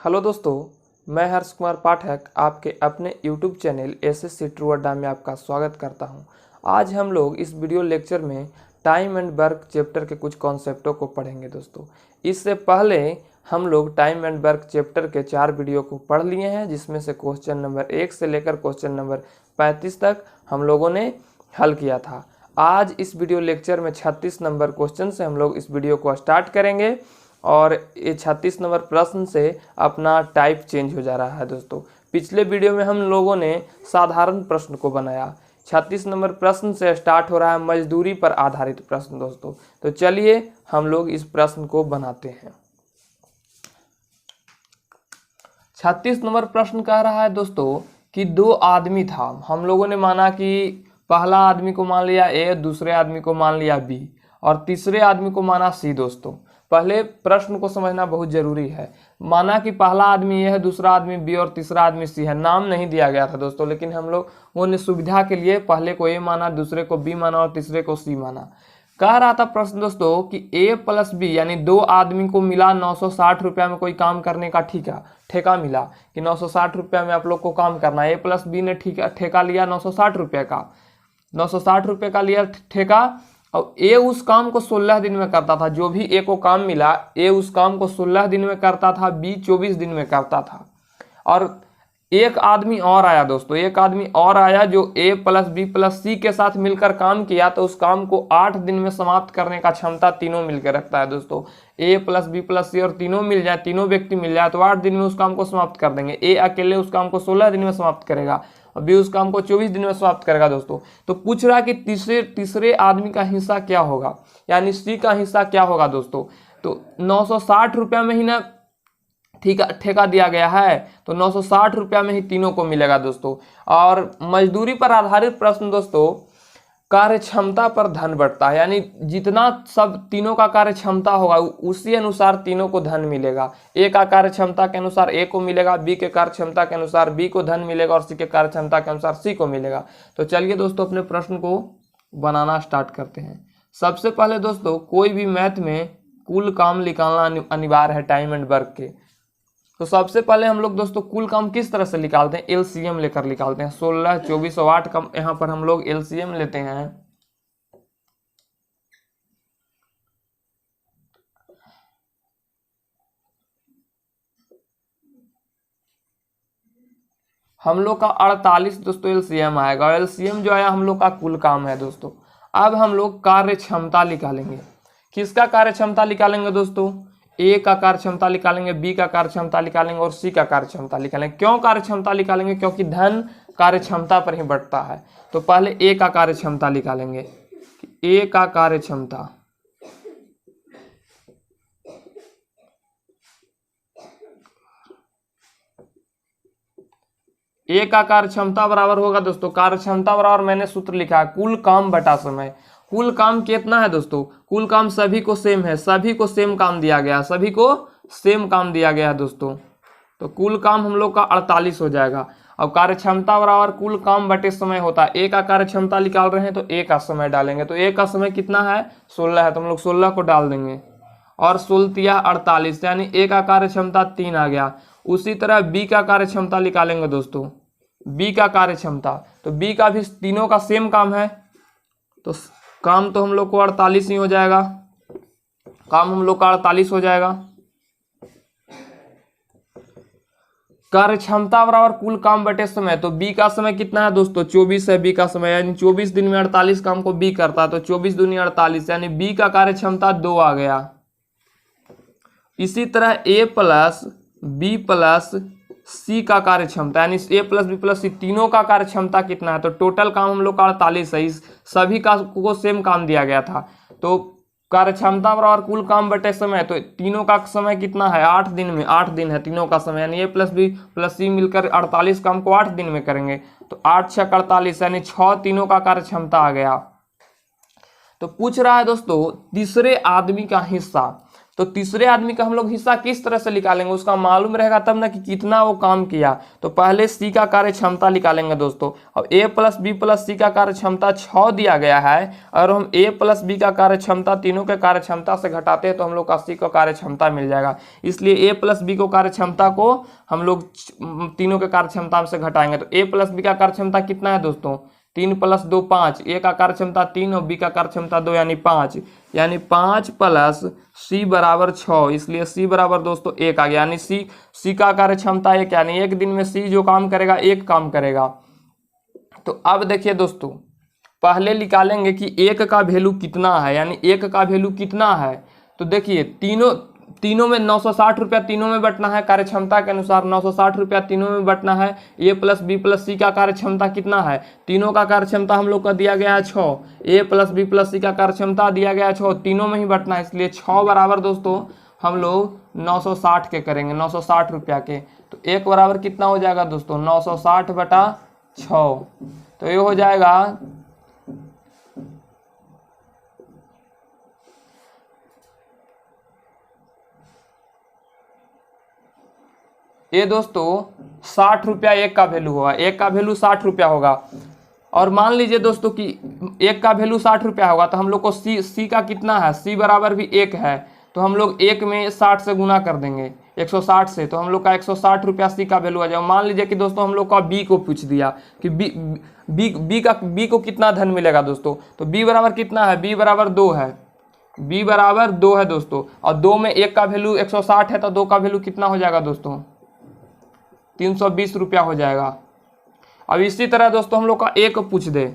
Hello दोस्तों, मैं हर्ष कुमार पाठक आपके अपने YouTube चैनल एसएससी ट्रू अड्डा में आपका स्वागत करता हूं। आज हम लोग इस वीडियो लेक्चर में टाइम एंड वर्क चैप्टर के कुछ कॉन्सेप्टों को पढ़ेंगे। दोस्तों, इससे पहले हम लोग टाइम एंड वर्क चैप्टर के 4 वीडियो को पढ़ लिए हैं, जिसमें से क्वेश्चन नंबर 1 से लेकर क्वेश्चन नंबर 35 तक हम लोगों ने हल किया था। आज इस वीडियो लेक्चर में 36 नंबर क्वेश्चन से हम लोग इस वीडियो को स्टार्ट करेंगे और ये 36 नंबर प्रश्न से अपना टाइप चेंज हो जा रहा है। दोस्तों, पिछले वीडियो में हम लोगों ने साधारण प्रश्न को बनाया। 36 नंबर प्रश्न से स्टार्ट हो रहा है मजदूरी पर आधारित प्रश्न। दोस्तों, तो चलिए हम लोग इस प्रश्न को बनाते हैं। 36 नंबर प्रश्न कह रहा है दोस्तों कि 2 आदमी था। हम लोगों ने माना कि पहला आदमी को मान लिया ए, दूसरे आदमी को मान लिया बी और तीसरे आदमी को माना सी। दोस्तों, पहले प्रश्न को समझना बहुत जरूरी है। माना कि पहला आदमी ये है, दूसरा आदमी बी और तीसरा आदमी सी है। नाम नहीं दिया गया था दोस्तों, लेकिन हम लोगों ने सुविधा के लिए पहले को ए माना, दूसरे को बी माना और तीसरे को सी माना। कह रहा था प्रश्न दोस्तों कि ए प्लस बी यानी 2 आदमी को मिला 960 रुपया में कोई काम करने का ठेका मिला कि 960 रुपया में आप लोग को काम करना है। ए प्लस बी ने ठेका लिया 960 रुपये का, 960 रुपये का लिया ठेका और ए उस काम को 16 दिन में करता था। जो भी ए को काम मिला, ए उस काम को 16 दिन में करता था, बी 24 दिन में करता था। और एक आदमी और आया दोस्तों, एक आदमी और आया जो ए प्लस बी प्लस सी के साथ मिलकर काम किया, तो उस काम को 8 दिन में समाप्त करने का क्षमता तीनों मिलकर रखता है। दोस्तों, ए प्लस बी प्लस सी और तीनों मिल जाए, तीनों व्यक्ति मिल जाए तो 8 दिन में उस काम को समाप्त कर देंगे। ए अकेले उस काम को 16 दिन में समाप्त करेगा और बी उस काम को 24 दिन में समाप्त करेगा। दोस्तों, तो पूछ रहा कि तीसरे आदमी का हिस्सा क्या होगा, यानी सी का हिस्सा क्या होगा। दोस्तों, तो 960 रुपया में ही ना ठेका दिया गया है, तो 960 रुपया में ही तीनों को मिलेगा। दोस्तों, और मजदूरी पर आधारित प्रश्न दोस्तों, कार्य क्षमता पर धन बढ़ता है, यानी जितना सब तीनों का कार्य क्षमता होगा उसी अनुसार तीनों को धन मिलेगा। ए का कार्य क्षमता के अनुसार ए को मिलेगा, बी के कार्य क्षमता के अनुसार बी को धन मिलेगा और सी के कार्य क्षमता के अनुसार सी को मिलेगा। तो चलिए दोस्तों अपने प्रश्न को बनाना स्टार्ट करते हैं। सबसे पहले दोस्तों, कोई भी मैथ में कुल काम निकालना अनिवार्य है टाइम एंड वर्क के। तो सबसे पहले हम लोग दोस्तों कुल काम किस तरह से निकालते हैं, एलसीएम लेकर निकालते हैं। 16, 24 और 8 का यहाँ पर हम लोग एलसीएम लेते हैं। हम लोग का 48 दोस्तों एलसीएम आएगा। एलसीएम जो आया हम लोग का कुल काम है। दोस्तों, अब हम लोग कार्य क्षमता निकालेंगे। किसका कार्य क्षमता निकालेंगे दोस्तों? ए का कार्य क्षमता निकालेंगे, बी का कार्य क्षमता निकालेंगे और सी का कार्य क्षमता निकालेंगे। क्यों कार्य क्षमता निकालेंगे? क्योंकि धन कार्य क्षमता पर ही बढ़ता है। तो पहले ए का कार्य क्षमता निकालेंगे। ए का कार्य क्षमता, ए का कार्य क्षमता बराबर होगा दोस्तों, कार्य क्षमता बराबर मैंने सूत्र लिखा है कुल काम बटा समय। कुल काम कितना है दोस्तों? कुल काम सभी को सेम है, सभी को सेम काम दिया गया, सभी को सेम काम दिया गया है दोस्तों। तो कुल काम हम लोग का 48 हो जाएगा। अब कार्य क्षमता बराबर कुल काम बटे समय होता है। ए का कार्य क्षमता निकाल रहे हैं तो ए का समय डालेंगे। तो ए का समय कितना है? 16 है, तो हम लोग 16 को डाल देंगे और 16 48, यानी ए का कार्य क्षमता 3 आ गया। उसी तरह बी का कार्य क्षमता निकालेंगे दोस्तों। बी का कार्य क्षमता, तो बी का भी तीनों का सेम काम है, तो काम तो हम लोग को 48 ही हो जाएगा। काम हम लोग का 48 हो जाएगा। कार्य क्षमता बराबर कुल काम बटे समय, तो बी का समय कितना है दोस्तों? 24 है बी का समय, यानी 24 दिन में 48 काम को बी करता है, तो 24 दूनी 48, यानी बी का कार्य क्षमता 2 आ गया। इसी तरह ए प्लस बी प्लस सी का कार्य क्षमता, यानी ए प्लस बी प्लस सी तीनों का कार्य क्षमता कितना है? तो टोटल काम हम लोग का 48 है। सभी का को सेम काम दिया गया था, तो कार्य क्षमता बराबर कुल काम बटे समय, तो तीनों का समय कितना है? 8 दिन में, 8 दिन है तीनों का समय, यानी ए प्लस बी प्लस सी मिलकर 48 काम को 8 दिन में करेंगे, तो 8 6 48, यानी 6 तीनों का कार्य क्षमता आ गया। तो पूछ रहा है दोस्तों तीसरे आदमी का हिस्सा। तो तीसरे आदमी का हम लोग हिस्सा किस तरह से निकालेंगे, उसका मालूम रहेगा तब ना कि कितना वो काम किया। तो पहले सी का कार्य क्षमता निकालेंगे दोस्तों। अब ए प्लस बी प्लस सी का कार्य क्षमता 6 दिया गया है, और हम ए प्लस बी का कार्य क्षमता तीनों के कार्य क्षमता से घटाते हैं तो हम लोग का सी का कार्य क्षमता मिल जाएगा। इसलिए ए प्लस बी को कार्य क्षमता को हम लोग तीनों के कार्य क्षमता से घटाएंगे। तो ए प्लस बी का कार्य क्षमता कितना है दोस्तों, 3 + 2 5। ए का कार्य क्षमता 3 और बी का कार्य क्षमता 2 यानी 5, यानी 5 + सी बराबर 6। इसलिए सी बराबर दोस्तों 1 आ गया, यानी सी का कार्य क्षमता 1, यानी एक दिन में सी जो काम करेगा 1 काम करेगा। तो अब देखिए दोस्तों, पहले निकालेंगे कि 1 का वैल्यू कितना है, यानी 1 का वैल्यू कितना है। तो देखिए तीनों में 960 रुपया तीनों में बटना है, कार्य क्षमता के अनुसार 960 रुपया तीनों में बटना है। ए प्लस बी प्लस सी का कार्य क्षमता कितना है, तीनों का कार्य क्षमता हम लोग का दिया गया है 6। ए प्लस बी प्लस सी का कार्य क्षमता दिया गया है 6, तीनों में ही बटना है, इसलिए 6 बराबर दोस्तों हम लोग 960 के करेंगे, 960 रुपया के। तो 1 बराबर कितना हो जाएगा दोस्तों, 960/6। तो ये हो जाएगा ये दोस्तों 60 रुपया 1 का वैल्यू होगा, 1 का वैल्यू 60 रुपया होगा। और मान लीजिए दोस्तों कि 1 का वैल्यू 60 रुपया होगा, तो हम लोग को सी का कितना है, सी बराबर भी 1 है। तो हम लोग 1 में 60 से गुना कर देंगे 160 से, तो हम लोग का 160 रुपया सी का वैल्यू आ जाएगा। मान लीजिए कि दोस्तों हम लोग का बी को पूछ दिया कि बी को कितना धन मिलेगा दोस्तों। तो बी बराबर कितना है, बी बराबर 2 है, बी बराबर 2 है दोस्तों। और 2 में 1 का वैल्यू 160 है, तो 2 का वैल्यू कितना हो जाएगा दोस्तों, 320 रुपया हो जाएगा। अब इसी तरह दोस्तों हम लोग का ए को पूछ दे,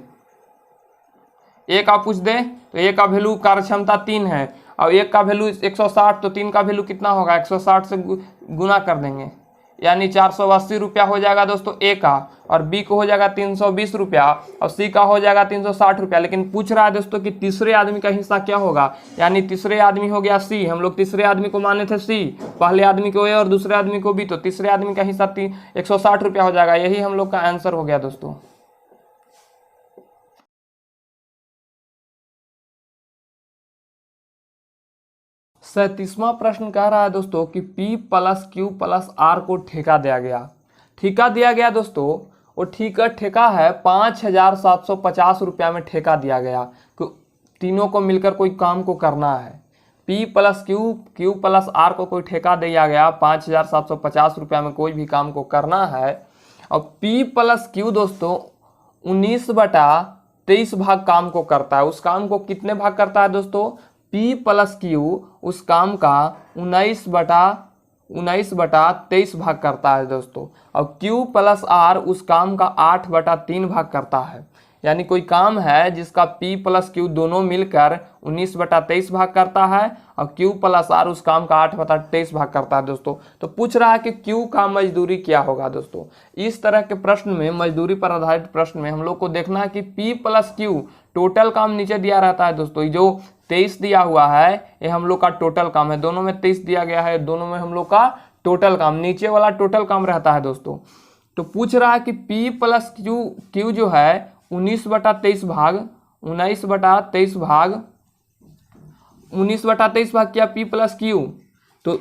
ए का पूछ दे, तो ए का वैल्यू कार्य क्षमता 3 है, और 1 का वैल्यू 160, तो 3 का वैल्यू कितना होगा, 160 से गुना कर देंगे, यानी 480 रुपया हो जाएगा दोस्तों ए का। और बी को हो जाएगा 320 रुपया, और सी का हो जाएगा 360 रुपया। लेकिन पूछ रहा है दोस्तों कि तीसरे आदमी का हिस्सा क्या होगा, यानी तीसरे आदमी हो गया सी। हम लोग तीसरे आदमी को माने थे सी, पहले आदमी को ए और दूसरे आदमी को बी, तो तीसरे आदमी का हिस्सा 160 रुपया हो जाएगा। यही हम लोग का आंसर हो गया दोस्तों। 37वां प्रश्न कह रहा है दोस्तों कि P + Q + R को ठेका दिया गया। ठेका दिया गया दोस्तों, वो ठेका है 5750 रुपया में ठेका दिया गया। तीनों को मिलकर कोई काम को करना है। P + Q + R को कोई ठेका दिया गया 5750 रुपया में कोई भी काम को करना है। और P + Q दोस्तों 19/23 भाग काम को करता है। उस काम को कितने भाग करता है दोस्तों, P + Q उस काम का 19/23 भाग करता है दोस्तों। और Q + R उस काम का 8/3 भाग करता है। यानी कोई काम है जिसका P + Q दोनों मिलकर 19/23 भाग करता है, और Q + R उस काम का 8/23 भाग करता है दोस्तों। तो पूछ रहा है कि Q का मजदूरी क्या होगा दोस्तों। इस तरह के प्रश्न में, मजदूरी पर आधारित प्रश्न में हम लोग को देखना है कि P + Q टोटल काम नीचे दिया रहता है दोस्तों। जो 23 दिया हुआ है ये हम लोग का टोटल काम है, दोनों में 23 दिया गया है, दोनों में हम लोग का टोटल काम, नीचे वाला टोटल काम रहता है दोस्तों। तो पूछ रहा है कि P + Q जो है 19/23 भाग 19/23 भाग किया P + Q। तो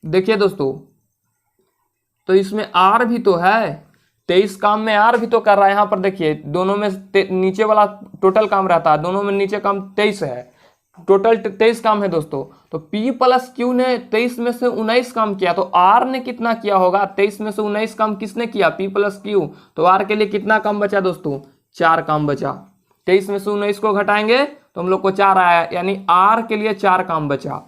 देखिए दोस्तों, तो इसमें R भी तो है, 23 काम में R भी तो कर रहा है। यहाँ पर देखिए दोनों में नीचे वाला टोटल काम रहता है, दोनों में नीचे काम 23 है, टोटल 23 काम है दोस्तों। तो P + Q ने 23 में से 19 काम किया, तो R ने कितना किया होगा, 23 में से 19 काम किसने किया, P + Q। तो R के लिए कितना काम बचा दोस्तों, 4 काम बचा। 23 में से 19 को घटाएंगे तो हम लोग को 4 आया, यानी R के लिए 4 काम बचा।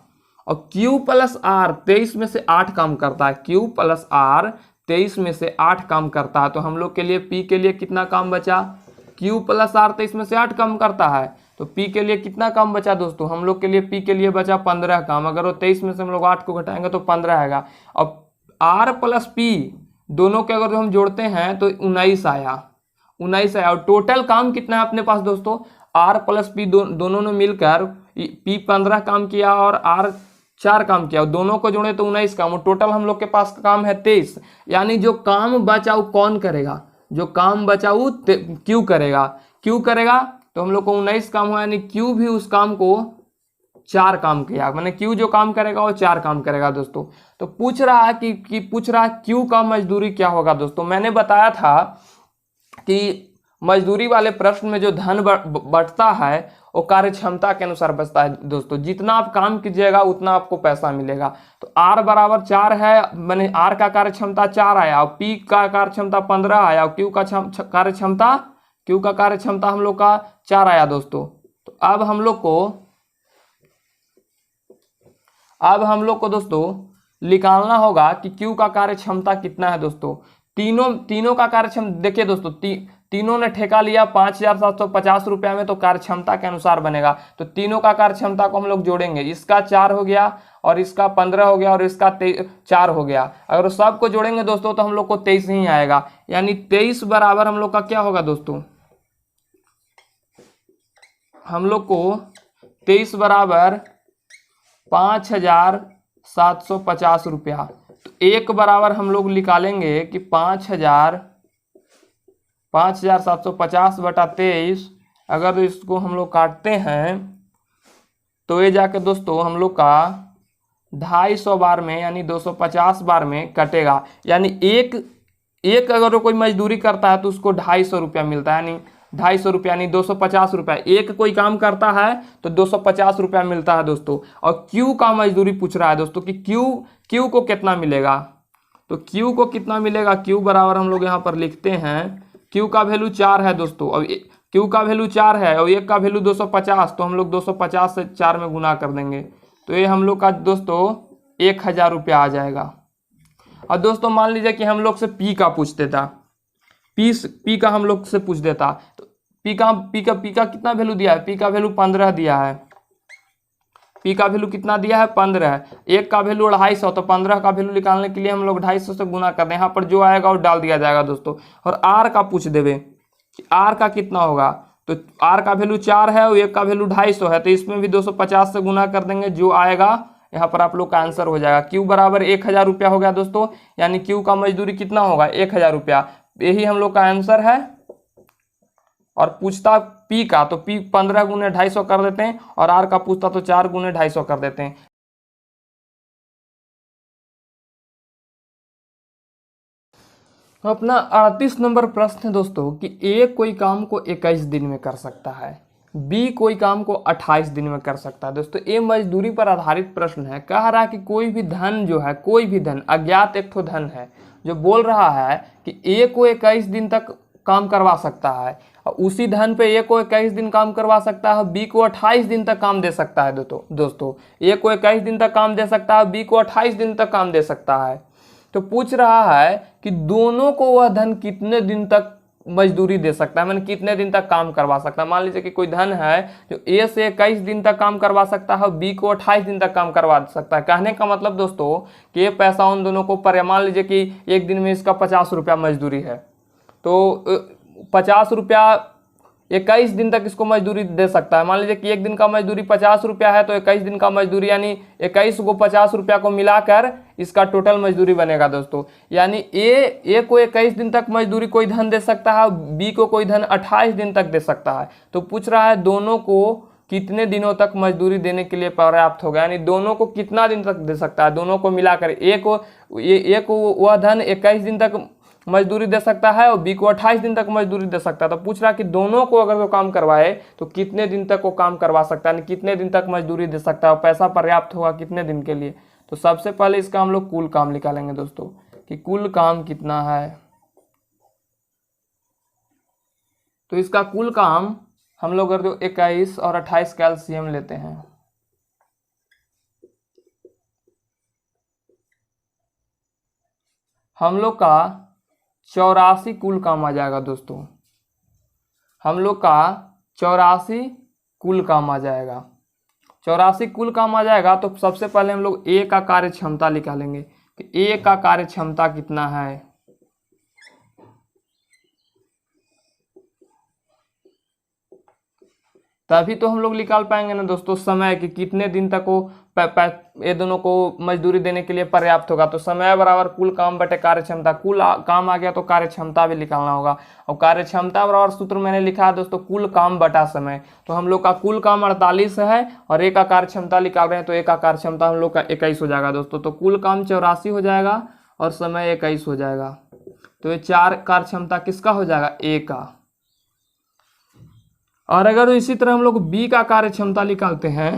और Q + R 23 में से 8 काम करता है, Q + R 23 में से 8 काम करता है। तो हम लोग के लिए P के लिए कितना काम बचा, Q + R 23 में से 8 काम करता है, तो P के लिए कितना काम बचा दोस्तों, हम लोग के लिए P के लिए बचा 15 काम। अगर वो 23 में से हम लोग 8 को घटाएंगे तो 15 आएगा। अब R + P दोनों के अगर हम जोड़ते हैं तो 19 आया, 19 आया। और टोटल काम कितना है अपने पास दोस्तों, R + P दोनों ने मिलकर P 15 काम किया और R 4 काम किया, दोनों को जोड़े तो 19 काम। और टोटल हम लोग के पास काम है 23, यानी जो काम बचा वो कौन करेगा, जो काम बचा वो क्यों करेगा, क्यों करेगा। तो हम लोग को 19 काम हुआ, यानी Q भी उस काम को 4 काम किया, मैंने Q जो काम करेगा वो 4 काम करेगा दोस्तों। तो पूछ रहा है कि पूछ रहा है Q का मजदूरी क्या होगा दोस्तों। मैंने बताया था कि मजदूरी वाले प्रश्न में जो धन बंटता है वो कार्य क्षमता के अनुसार बचता है दोस्तों। जितना आप काम कीजिएगा उतना आपको पैसा मिलेगा। तो R बराबर 4 है, मैंने R का कार्य क्षमता 4 आया और P का कार्य क्षमता 15 आया और Q का कार्य क्षमता हम लोग का 4 आया दोस्तों। तो अब हम लोग को दोस्तों निकालना होगा कि Q का कार्य क्षमता कितना है दोस्तों। तीनों का कार्य क्षमता देखिए दोस्तों, तीनों ने ठेका लिया 5,750 रुपया में, तो कार्य क्षमता के अनुसार बनेगा। तो तीनों का कार्य क्षमता को हम लोग जोड़ेंगे, इसका 4 हो गया और इसका 15 हो गया और इसका 4 हो गया। अगर सबको जोड़ेंगे दोस्तों तो हम लोग को 23 ही आएगा, यानी 23 बराबर हम लोग का क्या होगा दोस्तों, हम लोग को 23 बराबर 5,750 रुपया। तो 1 बराबर हम लोग निकालेंगे कि 5,750 बटा 23, अगर इसको हम लोग काटते हैं तो ये जाके दोस्तों हम लोग का 250 बार में यानी 250 बार में कटेगा। यानी एक अगर कोई मजदूरी करता है तो उसको 250 रुपया मिलता है, यानी 250 रुपया यानी 250 रुपया। एक कोई काम करता है तो 250 रुपया मिलता है दोस्तों। और Q का मजदूरी पूछ रहा है दोस्तों कि Q को कितना मिलेगा। तो Q को कितना मिलेगा, Q बराबर हम लोग यहाँ पर लिखते हैं, Q का वैल्यू 4 है दोस्तों। अब Q का वैल्यू 4 है और 1 का वैल्यू 250, तो हम लोग 250 से 4 में गुना कर देंगे तो ये हम लोग का दोस्तों 1,000 रुपया आ जाएगा। और दोस्तों मान लीजिए कि हम लोग से P का पूछ देता, P का हम लोग से पूछ देता, तो P का कितना वैल्यू दिया है, P का वैल्यू 15 दिया है। P का वैल्यू कितना दिया है, 15 है। 1 का वैल्यू 250, तो 15 का वैल्यू निकालने के लिए हम लोग 250 से गुना कर दें, यहाँ पर जो आएगा वो डाल दिया जाएगा दोस्तों। और R का पूछ देवे कि R का कितना होगा, तो R का वैल्यू 4 है और 1 का वैल्यू 250 है, तो इसमें भी 250 से गुना कर देंगे, जो आएगा यहाँ पर आप लोग का आंसर हो जाएगा। Q बराबर 1,000 रुपया हो गया दोस्तों, यानी Q का मजदूरी कितना होगा, 1,000 रुपया। यही हम लोग का आंसर है। और पूछता P का, तो P 15 गुने 250 कर देते हैं, और R का पूछता तो 4 गुने 250 कर देते हैं। अपना 38 नंबर प्रश्न है दोस्तों कि A कोई काम को 21 दिन में कर सकता है, B कोई काम को 28 दिन में कर सकता है। दोस्तों ये मजदूरी पर आधारित प्रश्न है। कह रहा है कि कोई भी धन जो है, कोई भी धन, अज्ञात एक ठो धन है, जो बोल रहा है कि A को 21 दिन तक काम करवा सकता है, और उसी धन पे A को 21 दिन काम करवा सकता है, B को 28 दिन तक काम दे सकता है। दोस्तों A को 21 दिन तक काम दे सकता है, B को 28 दिन तक काम दे सकता है। तो पूछ रहा है कि दोनों को वह धन कितने दिन तक मजदूरी दे सकता है, मैंने कितने दिन तक काम करवा सकता है। मान लीजिए कि कोई धन है जो A से 21 दिन तक काम करवा सकता है, B को 28 दिन तक काम करवा सकता है। कहने का मतलब दोस्तों कि ये पैसा उन दोनों को पर, मान लीजिए कि एक दिन में इसका 50 रुपया मजदूरी है, तो 50 रुपया 21 दिन तक इसको मजदूरी दे सकता है। मान लीजिए कि एक दिन का मजदूरी 50 रुपया है, तो 21 दिन का मजदूरी यानी 21 को 50 रुपया को मिलाकर इसका टोटल मजदूरी बनेगा दोस्तों। यानी ए को 21 दिन तक मजदूरी कोई धन दे सकता है, बी को कोई धन 28 दिन तक दे सकता है। तो पूछ रहा है दोनों को कितने दिनों तक मजदूरी देने के लिए पर्याप्त होगा, यानी दोनों को कितना दिन तक दे सकता है। दोनों को मिलाकर ए को वह धन 21 दिन तक मजदूरी दे सकता है और बी को 28 दिन तक मजदूरी दे सकता है। तो पूछ रहा है कि दोनों को अगर वो काम करवाए तो कितने दिन तक वो काम करवा सकता है, कितने दिन तक मजदूरी दे सकता है और पैसा पर्याप्त होगा कितने दिन के लिए। तो सबसे पहले इसका हम लोग कुल काम निकालेंगे दोस्तों कि कुल काम कितना है। तो इसका कुल काम हम लोग अगर 21 और 28 का एलसीएम लेते हैं, हम लोग का 84 कुल काम आ जाएगा दोस्तों। हम लोग का 84 कुल काम आ जाएगा। 84 कुल काम आ जाएगा। तो सबसे पहले हम लोग ए का कार्य क्षमता निकालेंगे कि ए का कार्य क्षमता कितना है। तभी तो हम लोग निकाल पाएंगे ना दोस्तों समय कि कितने दिन तक वो ये दोनों को मजदूरी देने के लिए पर्याप्त होगा। तो समय बराबर कुल काम बटे कार्य क्षमता, काम आ गया तो कार्य क्षमता भी निकालना होगा। और कार्य क्षमता बराबर सूत्र मैंने लिखा है दोस्तों कुल काम बटा समय। तो हम लोग का कुल काम 48 है और एक का कार्य क्षमता निकाल रहे हैं, तो एक का कार्य क्षमता हम लोग का 21 हो जाएगा दोस्तों। तो कुल काम 84 हो जाएगा और समय 21 हो जाएगा। तो ये 4 कार्य क्षमता किसका हो जाएगा, ए का। और अगर इसी तरह हम लोग बी का कार्य क्षमता निकालते हैं,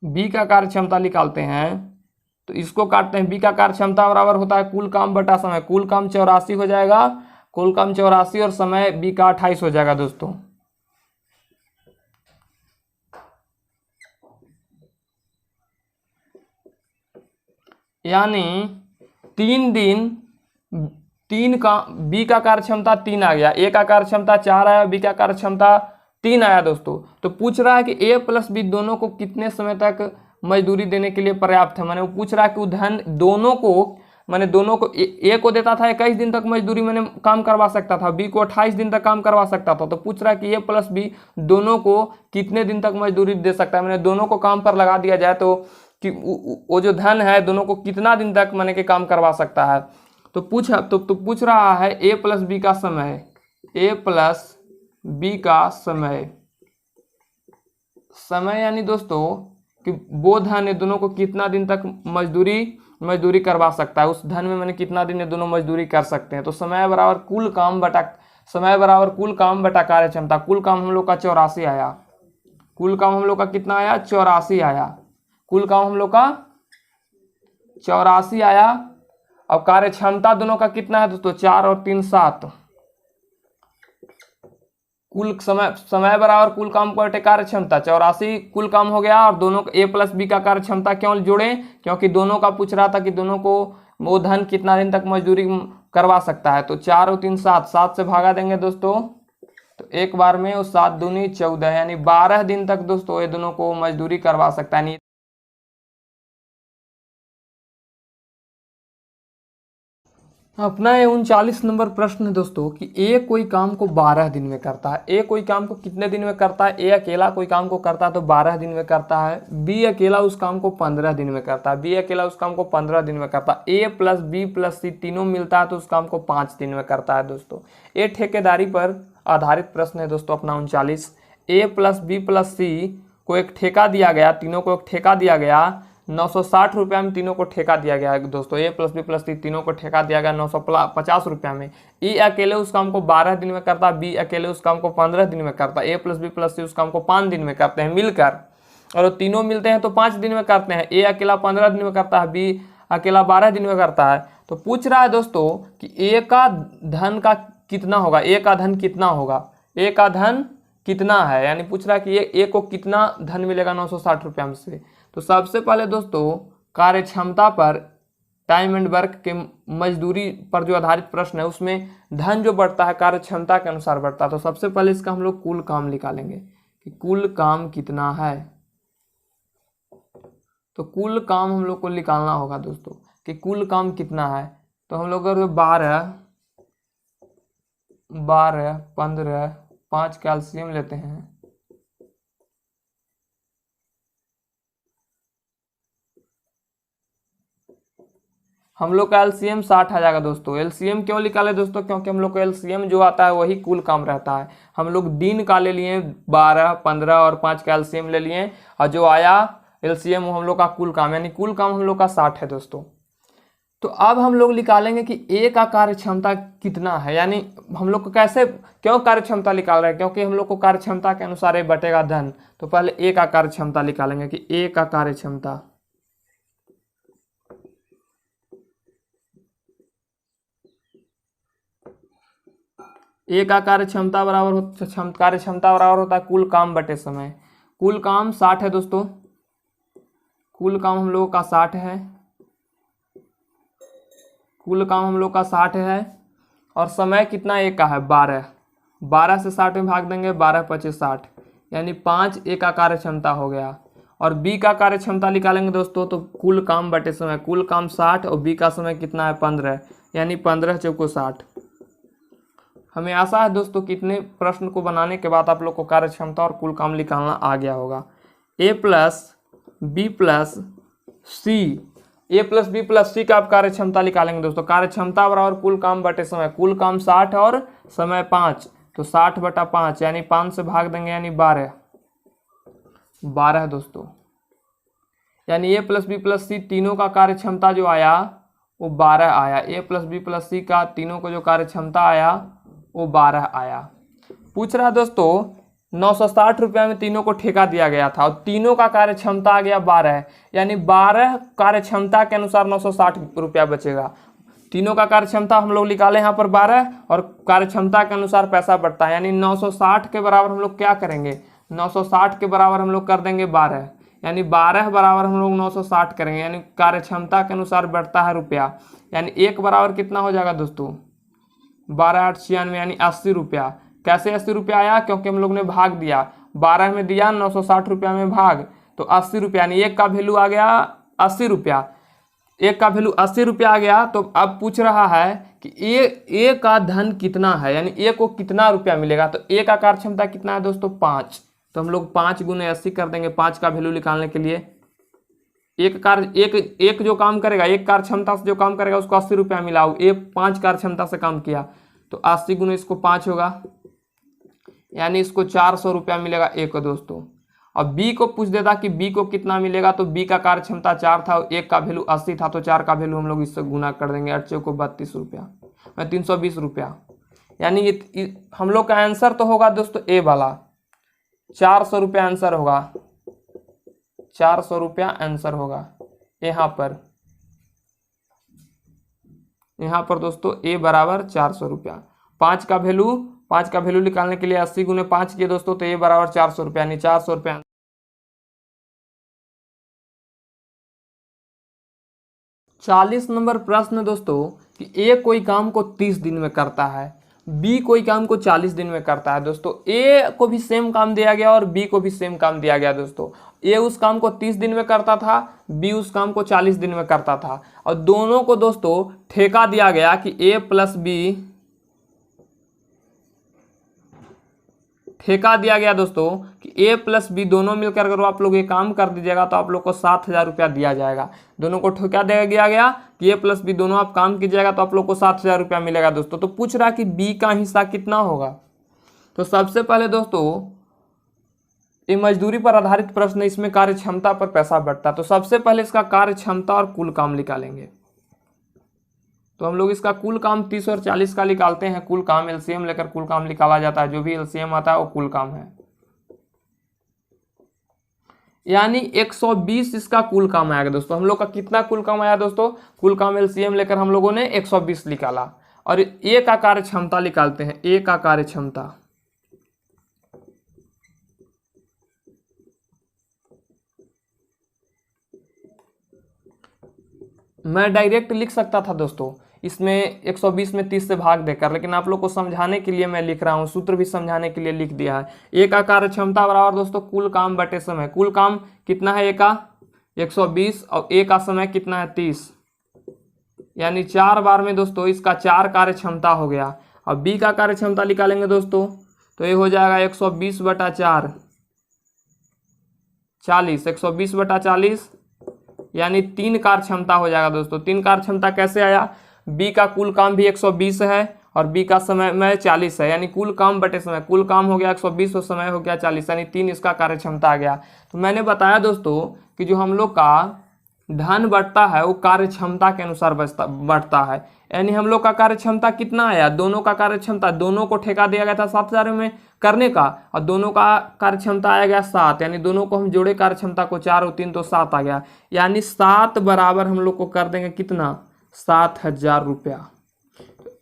बी का कार्य क्षमता निकालते हैं तो इसको काटते हैं। बी का कार्य क्षमता बराबर होता है कुल काम बटा समय। कुल काम 84 हो जाएगा, कुल काम 84 और समय बी का 28 हो जाएगा दोस्तों। यानी 3 दिन, 3 का बी का कार्य क्षमता 3 आ गया, ए का कार्य क्षमता 4 आया, बी का कार्य क्षमता 3 आया दोस्तों। तो पूछ रहा है कि ए प्लस बी दोनों को कितने समय तक मजदूरी देने के लिए पर्याप्त है। मैंने वो पूछ रहा है कि वो धन दोनों को, मैंने दोनों को ए को देता था 21 दिन तक मजदूरी मैंने काम करवा सकता था, बी को 28 दिन तक काम करवा सकता था। तो पूछ रहा है कि ए प्लस बी दोनों को कितने दिन तक मजदूरी दे सकता है। मैंने दोनों को काम पर लगा दिया जाए तो कि वो जो धन है दोनों को कितना दिन तक मैंने के काम करवा सकता है। तो पूछ रहा है ए प्लस बी का समय, ए प्लस बी का समय, समय यानी दोस्तों कि वो धन ये दोनों को कितना दिन तक मजदूरी करवा सकता है, उस धन में मैंने कितना दिन ये दोनों मजदूरी कर सकते हैं। तो समय बराबर कुल काम बटा कार्य क्षमता। कुल काम हम लोग का 84 आया, कुल काम हम लोग का कितना आया, 84 आया। कुल काम हम लोग का 84 आया और कार्य क्षमता दोनों का कितना है दोस्तों, 4 और 3 7। कुल समय बराबर कुल काम बटे कार्य क्षमता, 84 कुल काम हो गया। और दोनों ए प्लस बी का कार्य क्षमता क्यों जोड़े, क्योंकि दोनों का पूछ रहा था कि दोनों को वो धन कितना दिन तक मजदूरी करवा सकता है। तो 4 और 3 7, 7 से भागा देंगे दोस्तों तो एक बार में वो 7 दूनी 14, यानी 12 दिन तक दोस्तों ये दोनों को मजदूरी करवा सकता है। अपना ये 39 नंबर प्रश्न है दोस्तों कि ए कोई काम को 12 दिन में करता है। ए कोई काम को कितने दिन में करता है, ए अकेला कोई काम को करता है तो 12 दिन में करता है। बी अकेला उस काम को 15 दिन में करता है, बी अकेला उस काम को 15 दिन में करता है। ए प्लस बी प्लस सी तीनों मिलता है तो उस काम को 5 दिन में करता है दोस्तों। ये ठेकेदारी पर आधारित प्रश्न है दोस्तों अपना 39। ए प्लस बी प्लस सी को एक ठेका दिया गया, तीनों को एक ठेका दिया गया 960 रुपया में, तीनों को ठेका दिया गया है दोस्तों। ए प्लस बी प्लस सी तीनों को ठेका दिया गया 950 रुपया में। ए अकेले उस काम को 12 दिन में करता है, बी अकेले उस काम को 15 दिन में करता है, ए प्लस बी प्लस सी उस काम को 5 दिन में करते हैं मिलकर, और तीनों मिलते हैं तो 5 दिन में करते हैं। ए अकेला 15 दिन में करता है, बी अकेला 12 दिन में करता है। तो पूछ रहा है दोस्तों कि ए का धन का कितना होगा, ए का धन कितना होगा, ए का धन कितना है, यानी पूछ रहा है कि ए को कितना धन मिलेगा 960 रुपया में से। तो सबसे पहले दोस्तों कार्य क्षमता पर, टाइम एंड वर्क के मजदूरी पर जो आधारित प्रश्न है उसमें धन जो बढ़ता है कार्य क्षमता के अनुसार बढ़ता है। तो सबसे पहले इसका हम लोग कुल काम निकालेंगे कि कुल काम कितना है। तो कुल काम हम लोग को निकालना होगा दोस्तों कि कुल काम कितना है। तो हम लोग अगर 12 15 5 कैल्शियम लेते हैं, हम लोग का एलसीएम 60 आ जाएगा दोस्तों। एलसीएम क्यों निकाले दोस्तों, क्योंकि हम लोग का एलसीएम जो आता है वही कुल काम रहता है। हम लोग दिन का ले लिए 12 15 और 5 का एलसीएम ले लिए और जो आया एलसीएम वो हम लोग का कुल काम, यानी कुल काम हम लोग का 60 है दोस्तों। तो अब हम लोग निकालेंगे कि ए का कार्य क्षमता कितना है, यानी हम लोग को कैसे क्यों कार्य क्षमता निकाल रहे हैं, क्योंकि हम लोग को कार्य क्षमता के अनुसार ये बटेगा धन। तो पहले ए का कार्य क्षमता निकालेंगे कि ए का कार्य क्षमता, ए का कार्य क्षमता बराबर होता है कुल काम बटे समय। कुल काम 60 है दोस्तों, कुल काम हम लोगों का 60 है, कुल काम हम लोग का 60 है और समय कितना ए का है 12 से 60 में भाग देंगे 12 25 60, यानी 5 ए का कार्य क्षमता हो गया। और बी का कार्य क्षमता निकालेंगे दोस्तों तो कुल काम बटे समय, कुल काम 60 और बी का समय कितना है 15, यानी 15 चौको 60। हमें आशा है दोस्तों कि इतने प्रश्न को बनाने के बाद आप लोग को कार्य क्षमता और कुल काम निकालना आ गया होगा। a plus B plus C, a plus B plus C का आप कार्य क्षमता निकालेंगे दोस्तों। कार्य क्षमता बराबर कुल काम बटे समय, कुल काम 60 और समय 5, तो 60 बटा 5 यानी 5 से भाग देंगे यानी 12 दोस्तों। यानी a प्लस बी प्लस सी तीनों का कार्य क्षमता जो आया वो 12 आया। a plus B plus C का तीनों को जो कार्य क्षमता आया वो 12 आया। पूछ रहा है दोस्तों 960 रुपया में तीनों को ठेका दिया गया था और तीनों का कार्य क्षमता आ गया 12, यानी 12 कार्य क्षमता के अनुसार 960 रुपया बचेगा। तीनों का कार्य क्षमता हम लोग निकाले यहाँ पर 12 और कार्य क्षमता के अनुसार पैसा बढ़ता है, यानी 960 के बराबर हम लोग क्या करेंगे, 960 के बराबर हम लोग कर देंगे 12, यानी 12 बराबर हम लोग 960 करेंगे, यानी कार्य क्षमता के अनुसार बढ़ता है रुपया। यानी 1 बराबर कितना हो जाएगा दोस्तों, 12 8 96 यानी 80 रुपया। कैसे 80 रुपया आया, क्योंकि हम लोग ने भाग दिया, 12 में दिया 960 रुपया में भाग, तो 80 रुपया, यानी 1 का वैल्यू आ गया 80 रुपया, 1 का वैल्यू 80 रुपया आ गया। तो अब पूछ रहा है कि ए का धन कितना है, यानी ए को कितना रुपया मिलेगा। तो ए का कार्य क्षमता कितना है दोस्तों 5, तो हम लोग 5 गुने 80 कर देंगे 5 का वैल्यू निकालने के लिए। एक जो काम करेगा, एक कार्य क्षमता से जो काम करेगा उसको 80 रुपया मिला, ए 5 कार्य क्षमता से काम किया, तो 80 गुने इसको 5 होगा, यानी इसको 400 रुपया मिलेगा ए को दोस्तों। अब बी को पूछ देता कि बी को कितना मिलेगा, तो बी का कार्य क्षमता 4 था, 1 का वैल्यू 80 था, तो 4 का वैल्यू हम लोग इससे गुना कर देंगे, 8 को 32 रुपया, 320 रुपया। यानी ये हम लोग का आंसर तो होगा दोस्तों ए वाला, 400 रुपया आंसर होगा, 400 रुपया आंसर होगा यहाँ पर दोस्तों ए बराबर 400 रुपया। 5 का वैल्यू निकालने के लिए 80 गुने 5 किए दोस्तों, तो ए बराबर 400 रुपया, यानी 400 रुपया। 40 नंबर प्रश्न दोस्तों कि ए कोई काम को 30 दिन में करता है, बी कोई काम को 40 दिन में करता है दोस्तों। ए को भी सेम काम दिया गया और बी को भी सेम काम दिया गया दोस्तों। ए उस काम को 30 दिन में करता था, बी उस काम को 40 दिन में करता था, और दोनों को दोस्तों ठेका दिया गया कि ए प्लस बी, ठेका दिया गया दोस्तों कि ए प्लस बी दोनों मिलकर अगर आप लोग ये काम कर दीजिएगा तो आप लोग को 7,000 रुपया दिया जाएगा। दोनों को ठेका दिया गया कि ए प्लस बी दोनों आप काम कीजिएगा तो आप लोग को 7,000 रुपया मिलेगा दोस्तों। तो पूछ रहा कि बी का हिस्सा कितना होगा। तो सबसे पहले दोस्तों ये मजदूरी पर आधारित प्रश्न, इसमें कार्य क्षमता पर पैसा बढ़ता है, तो सबसे पहले इसका कार्य क्षमता और कुल काम निकालेंगे। तो हम लोग इसका कुल काम 30 और 40 का निकालते हैं, कुल काम एलसीएम लेकर कुल काम निकाला जाता है, जो भी एलसीएम आता है वो कुल काम है। यानी 120 इसका कुल काम आएगा दोस्तों। हम लोग का कितना कुल काम आया दोस्तों, कुल काम एलसीएम लेकर हम लोगों ने 120 निकाला। और ए का कार्य क्षमता निकालते हैं, ए का कार्य क्षमता, मैं डायरेक्ट लिख सकता था दोस्तों इसमें 120 में 30 से भाग देकर, लेकिन आप लोग को समझाने के लिए मैं लिख रहा हूँ, सूत्र भी समझाने के लिए लिख दिया है। ए का कार्य क्षमता बराबर दोस्तों कुल काम बटे समय। कुल काम कितना है ए का 120 और ए का समय कितना है 30, यानी 4 बार में दोस्तों इसका 4 कार्य क्षमता हो गया। अब बी का कार्य क्षमता निकालेंगे दोस्तों, तो ये हो जाएगा 120 बटा 4 40, 120 बटा 40 यानी 3 कार्य क्षमता हो जाएगा दोस्तों। 3 कार्य क्षमता कैसे आया, बी का कुल काम भी 120 है और बी का समय में 40 है, यानी कुल काम बटे समय, कुल काम हो गया 120 और समय हो गया 40, यानी 3 इसका कार्य क्षमता आ गया। तो मैंने बताया दोस्तों कि जो हम लोग का धन बढ़ता है वो कार्य क्षमता के अनुसार बढ़ता है, यानी हम लोग का कार्य क्षमता कितना आया, दोनों का कार्य क्षमता, दोनों को ठेका दिया गया था 7,000 में करने का और दोनों का कार्य क्षमता आया गया 7, यानी दोनों को हम जोड़े कार्य क्षमता को 4 और 3 तो 7 आ गया, यानी 7 बराबर हम लोग को कर देंगे कितना 7,000 रुपया।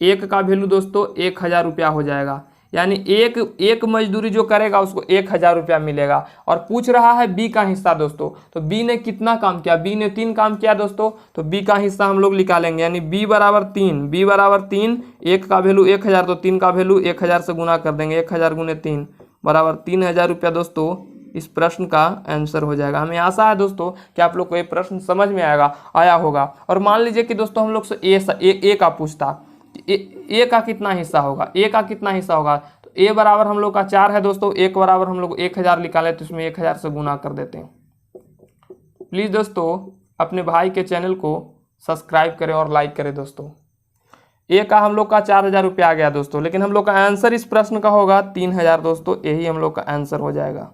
एक का वैल्यू दोस्तों 1,000 रुपया हो जाएगा, यानी एक मजदूरी जो करेगा उसको 1,000 रुपया मिलेगा। और पूछ रहा है बी का हिस्सा दोस्तों, तो बी ने कितना काम किया, बी ने 3 काम किया दोस्तों, तो बी का हिस्सा हम लोग निकालेंगे, यानी बी बराबर 3, एक का वैल्यू 1,000 तो 3 का वैल्यू 1,000 से गुना कर देंगे, 1,000 गुने 3 बराबर 3,000 रुपया दोस्तों इस प्रश्न का आंसर हो जाएगा। हमें आशा है दोस्तों कि आप लोग को ये प्रश्न समझ में आया होगा। और मान लीजिए कि दोस्तों हम लोग से ए का पूछता, ए का कितना हिस्सा होगा, ए का कितना हिस्सा होगा, तो ए बराबर हम लोग का 4 है दोस्तों, एक बराबर हम लोग 1000 निकाले तो इसमें 1000 से गुना कर देते हैं। प्लीज़ दोस्तों अपने भाई के चैनल को सब्सक्राइब करें और लाइक करें दोस्तों। ए का हम लोग का 4000 रुपया आ गया दोस्तों, लेकिन हम लोग का आंसर इस प्रश्न का होगा 3000 दोस्तों, यही हम लोग का आंसर हो जाएगा।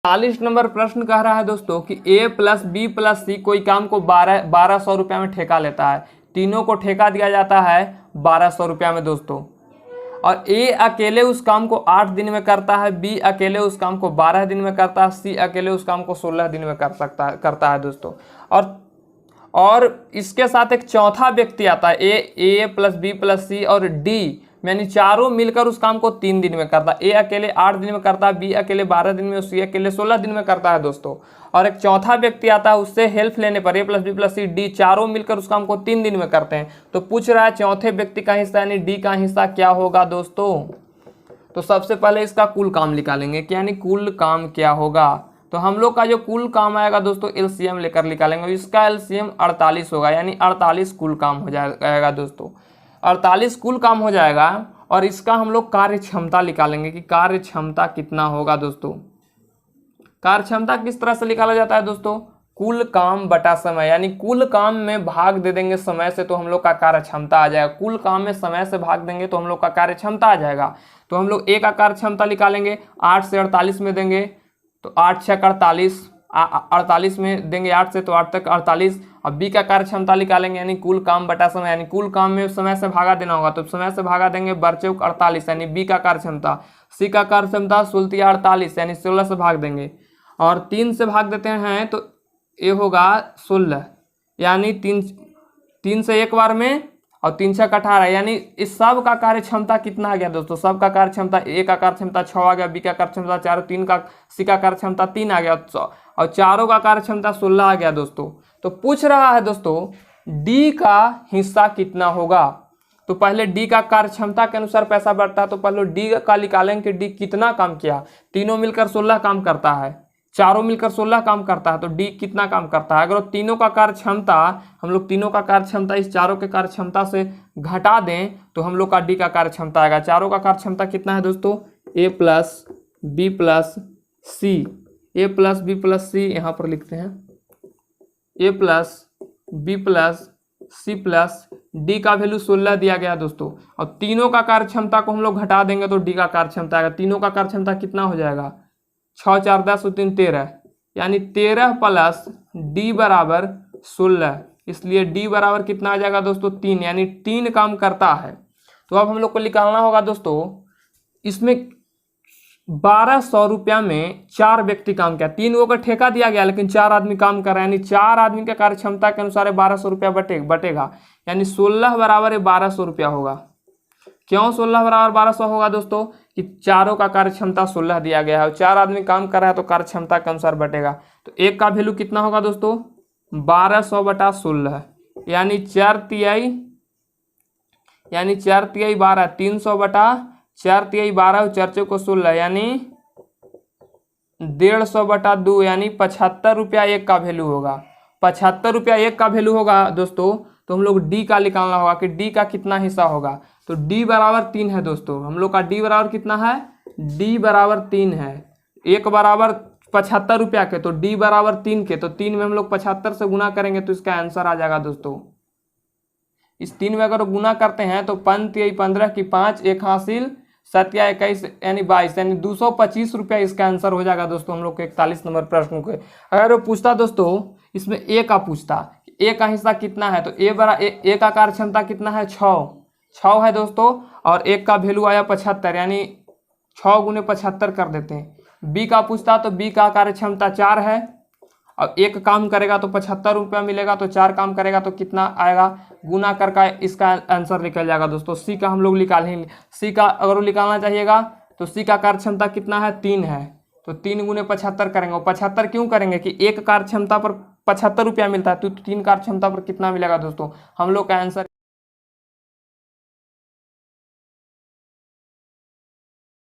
40 नंबर प्रश्न कह रहा है दोस्तों कि ए प्लस बी प्लस सी कोई काम को 1200 रुपया में ठेका लेता है। तीनों को ठेका दिया जाता है 1200 रुपया में दोस्तों, और ए अकेले उस काम को 8 दिन में करता है, बी अकेले उस काम को 12 दिन में करता है, सी अकेले उस काम को 16 दिन में करता है दोस्तों। और इसके साथ एक चौथा व्यक्ति आता है, ए प्लस बी प्लस सी और डी, यानी चारों मिलकर उस काम को 3 दिन में करता है। ए अकेले 8 दिन में करता है, बी अकेले 12 दिन में, सी अकेले 16 दिन में करता है दोस्तों। और एक चौथा व्यक्ति आता है, उससे हेल्प लेने पर A plus B plus C D चारों मिलकर उस काम को 3 दिन में करते हैं। तो पूछ रहा है चौथे व्यक्ति का हिस्सा यानी डी का हिस्सा क्या होगा दोस्तों। तो सबसे पहले इसका कुल काम निकालेंगे, यानी कुल काम क्या होगा। तो हम लोग का जो कुल काम आएगा दोस्तों एलसीएम लेकर निकालेंगे, इसका एलसीएम 48 होगा, यानी 48 कुल काम हो जाएगा दोस्तों। 48 कुल काम हो जाएगा, और इसका हम लोग कार्य क्षमता निकालेंगे कि कार्य क्षमता कितना होगा दोस्तों। कार्य क्षमता किस तरह से निकाला जाता है दोस्तों, कुल काम बटा समय, यानी कुल काम में भाग दे देंगे समय से तो हम लोग का कार्य क्षमता आ जाएगा। कुल काम में समय से भाग देंगे तो हम लोग का कार्य क्षमता आ जाएगा। तो हम लोग ए का कार्य क्षमता निकालेंगे, 8 से 48 में देंगे तो 8 6 48, 48 में देंगे 8 से तो 8 तक 48। अब बी का कार्य क्षमता निकालेंगे, यानी कुल काम बटा समय, यानी कुल काम में समय से भागा देना होगा तो समय से भागा देंगे, बरचौक 48, यानी बी का कार्य क्षमता। सी का कार्य क्षमता 16 यानी 16 से भाग देंगे, और 3 से भाग देते हैं तो ये होगा 16, यानी 3 से एक बार में, और 3 6 18, यानी इस सब का कार्य क्षमता कितना आ गया दोस्तों। सब का कार्य क्षमता, ए का कार्य क्षमता 6 आ गया, बी का कार्य क्षमता 4, 3 का, सी का कार्य क्षमता 3 आ गया, और चारों का कार्य क्षमता 16 आ गया दोस्तों। तो पूछ रहा है दोस्तों डी का हिस्सा कितना होगा। तो पहले डी का कार्य क्षमता के अनुसार पैसा बढ़ता है, तो पहले डी का निकालेंगे कि डी कितना काम किया। तीनों मिलकर 16 काम करता है, चारों मिलकर 16 काम करता है, तो डी कितना काम करता है। अगर तीनों का कार्य क्षमता, हम लोग तीनों का कार्य क्षमता इस चारों के कार्य क्षमता से घटा दें तो हम लोग का डी का कार्य क्षमता आएगा। चारों का कार्य क्षमता कितना है दोस्तों, A plus B plus C, A plus B plus C यहाँ पर लिखते हैं, A plus B plus C plus D का वैल्यू 16 दिया गया दोस्तों। और तीनों का कार्य क्षमता को हम लोग घटा देंगे तो डी का कार्य क्षमता आएगा। तीनों का कार्य क्षमता कितना हो जाएगा, 6 4 10 3 13, यानी 13 प्लस डी बराबर 16, इसलिए डी बराबर कितना आ जाएगा दोस्तों 3, यानी 3 काम करता है। तो अब हम लोग को निकालना होगा दोस्तों, इसमें 1200 रुपया में 4 व्यक्ति काम किया, 3 लोगों का ठेका दिया गया लेकिन 4 आदमी काम कर रहे हैं, यानी 4 आदमी के कार्य क्षमता के अनुसार 1200 रुपया बटेगा, यानी 16 बराबर 1200 रुपया होगा। क्यों 16 बराबर 1200 होगा दोस्तों, कि चारों का कार्य क्षमता 16 दिया गया है और 4 आदमी काम कर रहा है तो कार्य क्षमता के अनुसार बटेगा। तो एक का वैल्यू कितना होगा दोस्तों, 1200 बटा 16, यानी 4 तिहाई 12, 300 बटा 4 तिहाई 12 और 4 चौको 16, यानी 150 बटा 2, यानी 75 रुपया एक का वैल्यू होगा। 75 रुपया एक का वैल्यू होगा दोस्तों। तो हम लोग डी का निकालना होगा कि डी का कितना हिस्सा होगा। तो डी बराबर 3 है दोस्तों, हम लोग का डी बराबर कितना है, डी बराबर 3 है। एक बराबर 75 रुपया के, तो डी बराबर 3 के, तो 3 में हम लोग 75 से गुना करेंगे तो इसका आंसर आ जाएगा दोस्तों। इस 3 में अगर गुना करते हैं तो 5 तिहाई 15 की 5, 1 हासिल 7 या 21 यानी 22, यानी 225 रुपया इसका आंसर हो जाएगा दोस्तों हम लोग के 41 नंबर प्रश्न को। अगर वो पूछता दोस्तों इसमें ए का पूछता, ए का हिस्सा कितना है, तो ए का कार्य क्षमता कितना है, 6 है दोस्तों, और एक का वैल्यू आया 75, यानी 6 गुने 75 कर देते हैं। बी का पूछता तो बी का कार्य क्षमता 4 है, और एक काम करेगा तो 75 रुपया मिलेगा, तो 4 काम करेगा तो कितना आएगा, गुना करके इसका आंसर निकल जाएगा दोस्तों। सी का हम लोग निकालेंगे, सी का अगर निकालना चाहिएगा तो सी का कार्य क्षमता कितना है, 3 है, तो 3 गुने 75 करेंगे। और 75 क्यों करेंगे कि एक कार्य क्षमता पर 75 रुपया मिलता है, तो 3 कार्य क्षमता पर कितना मिलेगा दोस्तों, हम लोग का आंसर।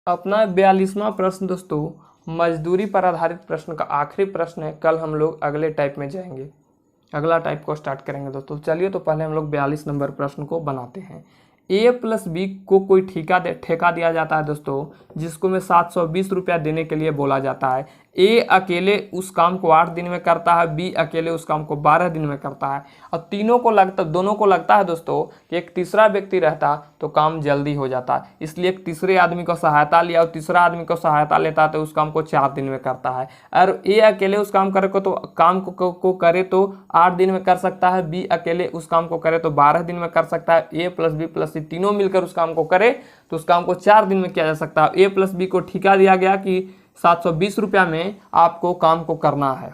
अपना 42वां प्रश्न दोस्तों मजदूरी पर आधारित प्रश्न का आखिरी प्रश्न है। कल हम लोग अगले टाइप में जाएंगे। अगला टाइप को स्टार्ट करेंगे दोस्तों। चलिए तो पहले हम लोग 42 नंबर प्रश्न को बनाते हैं। ए प्लस बी को कोई ठेका दिया जाता है दोस्तों, जिसको में 720 रुपया देने के लिए बोला जाता है। ए अकेले उस काम को 8 दिन में करता है, बी अकेले उस काम को 12 दिन में करता है, और दोनों को लगता है दोस्तों कि एक तीसरा व्यक्ति रहता तो काम जल्दी हो जाता है, इसलिए एक तीसरे आदमी को सहायता लिया और तीसरा आदमी को सहायता लेता है तो उस काम को 4 दिन में करता है। और ए अकेले उस काम को करे तो 8 दिन में कर सकता है, बी अकेले उस काम को करे तो 12 दिन में कर सकता है, ए प्लस बी प्लस सी तीनों मिलकर उस काम को करे तो उस काम को 4 दिन में किया जा सकता है। ए प्लस बी को ठेका दिया गया कि 720 रुपया में आपको काम को करना है।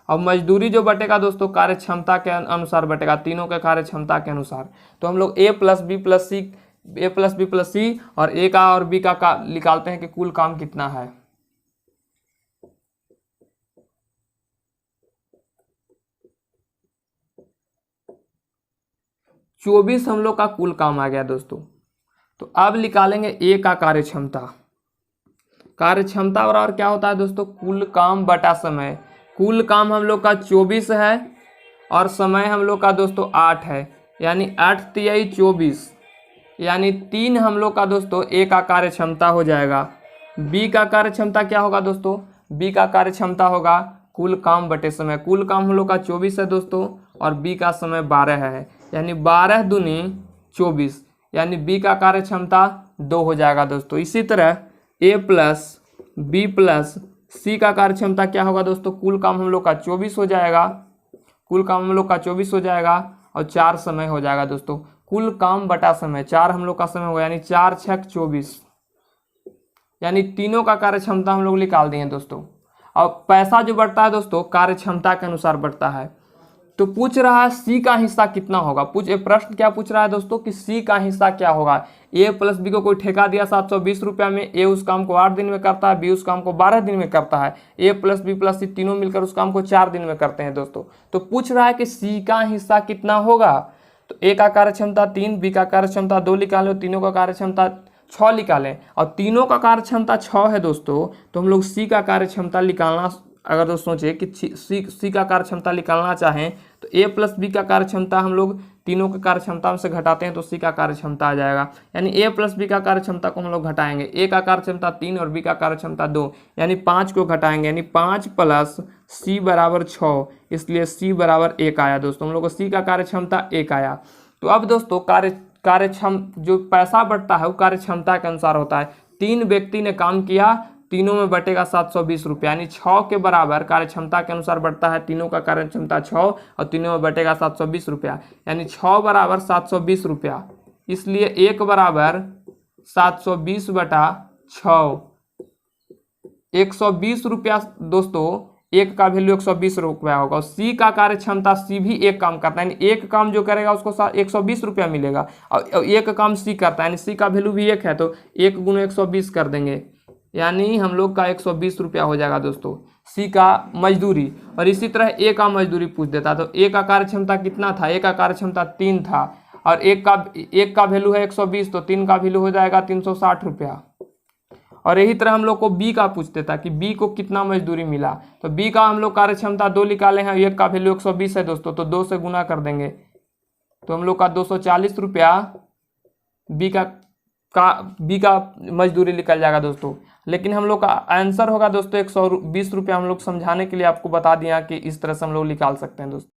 अब मजदूरी जो बटेगा दोस्तों कार्य क्षमता के अनुसार बटेगा, तीनों के कार्य क्षमता के अनुसार। तो हम लोग ए प्लस बी प्लस सी और ए का और बी का निकालते हैं कि कुल काम कितना है। चौबीस हम लोग का कुल काम आ गया दोस्तों। तो अब निकालेंगे ए का कार्य क्षमता बराबर क्या होता है दोस्तों, कुल काम बटा समय। कुल काम हम लोग का 24 है और समय हम लोग का दोस्तों 8 है, यानी 8 तिहाई 24, यानी 3 हम लोग का दोस्तों ए का कार्य क्षमता हो जाएगा। बी का कार्य क्षमता क्या होगा दोस्तों, बी का कार्य क्षमता होगा कुल काम बटे समय। कुल काम हम लोग का 24 है दोस्तों और बी का समय 12 है, यानी 12 दूनी 24, यानी बी का कार्य क्षमता 2 हो जाएगा दोस्तों। इसी तरह ए प्लस बी प्लस सी का कार्य क्षमता क्या होगा दोस्तों, कुल काम हम लोग का 24 हो जाएगा, कुल काम हम लोग का 24 हो जाएगा और 4 समय हो जाएगा दोस्तों। कुल काम बटा समय 4 हम लोग का समय होगा, यानी 4 छक 24, यानी तीनों का कार्य क्षमता हम लोग निकाल दिए दोस्तों। अब पैसा जो बढ़ता है दोस्तों कार्य क्षमता के अनुसार बढ़ता है। तो पूछ रहा है सी का हिस्सा कितना होगा। प्रश्न क्या पूछ रहा है दोस्तों कि सी का हिस्सा क्या होगा। ए प्लस बी को कोई ठेका दिया 720 रुपया में, ए उस काम को 8 दिन में करता है, बी उस काम को 12 दिन में करता है, ए प्लस बी प्लस सी तीनों मिलकर उस काम को 4 दिन में करते हैं दोस्तों। तो पूछ रहा है कि सी का हिस्सा कितना होगा। तो ए का कार्य क्षमता 3, बी का कार्य क्षमता 2 निकालें, तीनों का कार्य क्षमता 6 निकालें, और तीनों का कार्य क्षमता 6 है दोस्तों। तो हम लोग सी का कार्य क्षमता निकालना, अगर दोस्तों सोचे कि सी का कार्य क्षमता निकालना चाहें तो ए प्लस बी का कार्य क्षमता हम लोग तीनों के कार्य क्षमता से घटाते हैं तो सी का कार्य क्षमता आ जाएगा। यानी ए प्लस बी का कार्य क्षमता को हम लोग घटाएंगे, ए का कार्य क्षमता 3 और बी का कार्य क्षमता 2, यानी 5 को घटाएंगे, यानी 5 प्लस सी बराबर 6, इसलिए सी बराबर 1 आया दोस्तों। हम लोग को सी का कार्य क्षमता 1 आया। तो अब दोस्तों जो पैसा बढ़ता है वो कार्य क्षमता के अनुसार होता है। 3 व्यक्ति ने काम किया, तीनों में बटेगा 720 रुपया, यानी 6 के बराबर कार्य क्षमता के अनुसार बढ़ता है। तीनों का कार्य क्षमता 6 और तीनों में बटेगा 720 रुपया, यानी 6 बराबर 720 रुपया, इसलिए 1 बराबर 720 बटा 6, 120 रुपया दोस्तों। 1 का वैल्यू 120 रुपया होगा। और सी का कार्य क्षमता, सी भी एक काम करता है, यानी एक काम जो करेगा उसको 120 रुपया मिलेगा, और एक काम सी करता है, यानी सी का वैल्यू भी 1 है तो 1 गुना 120 कर देंगे, यानी हम लोग का 120 रुपया हो जाएगा दोस्तों सी का मजदूरी। और इसी तरह ए का मजदूरी पूछ देता तो ए का कार्य क्षमता कितना था, ए का कार्य क्षमता 3 था और एक का वैल्यू है 120, तो 3 का वैल्यू हो जाएगा 360 रुपया। और यही तरह हम लोग को बी का पूछ देता कि बी को कितना मजदूरी मिला। तो बी का हम लोग कार्य क्षमता 2 निकाले हैं, एक का वैल्यू 120 है दोस्तों, तो 2 से गुना कर देंगे तो हम लोग का 240 रुपया बी का मजदूरी निकल जाएगा दोस्तों। लेकिन हम लोग का आंसर होगा दोस्तों 120 रुपया। हम लोग समझाने के लिए आपको बता दिया कि इस तरह से हम लोग निकाल सकते हैं दोस्तों।